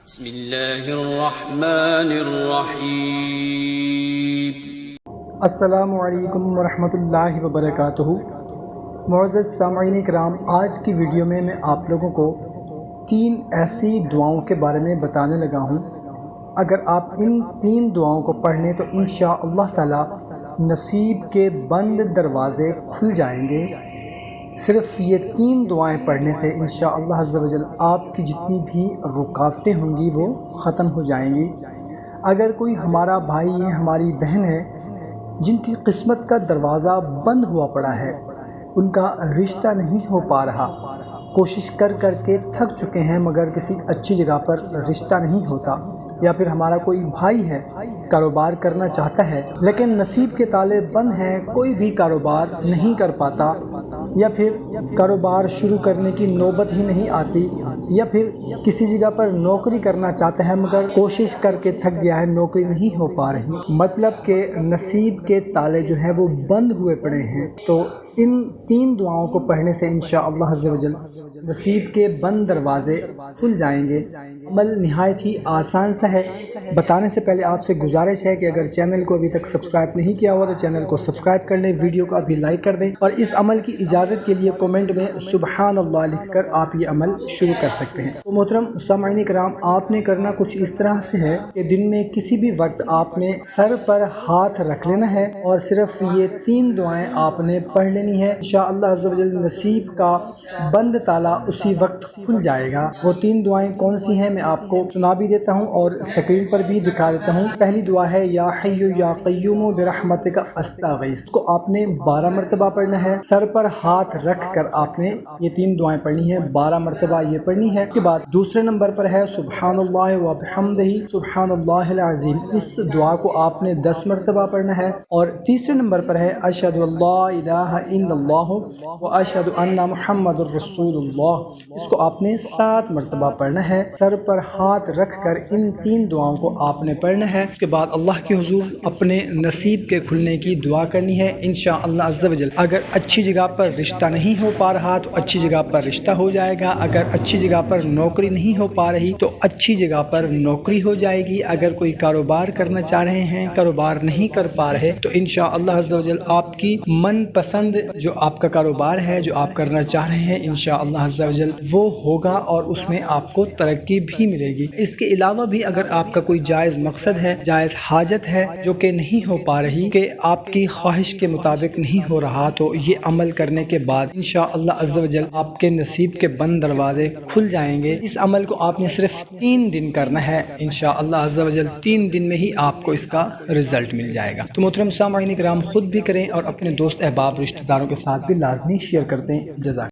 بسم اللہ الرحمن الرحیم۔ السلام علیکم ورحمۃ اللہ وبرکاتہ۔ معزز سامعین کرام، آج کی ویڈیو میں آپ لوگوں کو 3 ایسی دعاؤں کے بارے میں بتانے لگا ہوں۔ اگر آپ ان 3 دعاؤں کو پڑھ لیں تو انشاءاللہ تعالی نصیب کے بند دروازے کھل جائیں گے۔ صرف یہ 3 دعائیں پڑھنے سے انشاءاللہ عز و جل آپ کی جتنی بھی رکاوٹیں ہوں گی وہ ختم ہو جائیں گی۔ اگر کوئی ہمارا بھائی ہے، ہماری بہن ہے جن کی قسمت کا دروازہ بند ہوا پڑا ہے، ان کا رشتہ نہیں ہو پا رہا، کوشش کر کے تھک چکے ہیں مگر کسی اچھی جگہ پر رشتہ نہیں ہوتا، یا پھر ہمارا کوئی بھائی ہے کاروبار کرنا چاہتا ہے لیکن نصیب کے تالے بند ہیں، کوئی بھی کاروبار نہیں کر پاتا، یا پھر کاروبار شروع کرنے کی نوبت ہی نہیں آتی، یا پھر کسی جگہ پر نوکری کرنا چاہتا ہے مگر کوشش کر کے تھک گیا ہے، نوکری نہیں ہو پا رہی، مطلب کہ نصیب کے تالے جو ہیں وہ بند ہوئے پڑے ہیں، تو ان 3 دعاؤں کو پڑھنے سے انشاءاللہ عز و جل نصیب کے بند دروازے کھل جائیں گے۔ عمل نہایت ہی آسان سا ہے۔ بتانے سے پہلے آپ سے گزارش ہے کہ اگر چینل کو ابھی تک سبسکرائب نہیں کیا ہوا تو چینل کو سبسکرائب کر لیں، ویڈیو کو ابھی لائک کر دیں، اور اس عمل کی اجازت کے لیے کومنٹ میں سبحان اللہ لکھ کر آپ یہ عمل شروع کر سکتے ہیں۔ تو محترم سامعین کرام، آپ نے کرنا کچھ اس طرح سے ہے کہ دن میں کسی بھی وقت آپ نے سر پر ہاتھ رکھ لینا ہے اور صرف یہ 3 دعائیں آپ نے پڑھ لینی ہے۔ انشاءاللہ عز و جل نصیب کا بند تالا اسی وقت کھل جائے گا۔ وہ 3 دعائیں کون سی ہیں میں آپ کو سنا بھی دیتا ہوں اور اسکرین پر بھی دکھا دیتا ہوں۔ پہلی دعا ہے یا حی یا قیوم برحمتک استغیث، اس کو آپ نے 12 مرتبہ پڑھنا ہے۔ سر پر ہاتھ رکھ کر آپ نے یہ 3 دعائیں پڑھنی ہے، 12 مرتبہ یہ پڑھنی ہے۔ اس کے بعد دوسرے نمبر پر ہے سبحان اللہ وبحمدہ سبحان اللہ العظیم، اس دعا کو آپ نے 10 مرتبہ پڑھنا ہے۔ اور تیسرے نمبر پر ہے اشہد ان لا الہ الا اللہ واشہد ان محمد الرسول اللہ، اس کو آپ نے 7 مرتبہ پڑھنا ہے۔ سر پر ہاتھ رکھ کر ان 3 دعاؤں کو آپ نے پڑھنا ہے۔ اس کے بعد اللہ کے حضور اپنے نصیب کے کھلنے کی دعا کرنی ہے انشاءاللہ عز و جل۔ اگر اچھی جگہ پر رشتہ نہیں ہو پا رہا تو اچھی جگہ پر رشتہ ہو جائے گا، اگر اچھی جگہ پر نوکری نہیں ہو پا رہی تو اچھی جگہ پر نوکری ہو جائے گی، اگر کوئی کاروبار کرنا چاہ رہے ہیں کاروبار نہیں کر پا رہے تو انشاءاللہ عز و جل آپ کی من پسند جو آپ کا کاروبار ہے جو آپ کرنا چاہ رہے ہیں انشاءاللہ عز و جل وہ ہوگا اور اس میں آپ کو ترقی بھی ملے گی۔ اس کے علاوہ بھی اگر آپ کا کوئی جائز مقصد ہے، جائز حاجت ہے جو کہ نہیں ہو پا رہی، کہ آپ کی خواہش کے مطابق نہیں ہو رہا، تو یہ عمل کرنے کے بعد انشاءاللہ عز و جل آپ کے نصیب کے بند دروازے کھل جائیں گے۔ اس عمل کو آپ نے صرف 3 دن کرنا ہے، انشاءاللہ عز و جل 3 دن میں ہی آپ کو اس کا رزلٹ مل جائے گا۔ تو محترم سامعین کرام، خود بھی کریں اور اپنے دوست احباب رشتہ داروں کے ساتھ بھی لازمی شیئر کر دیں۔ جزاک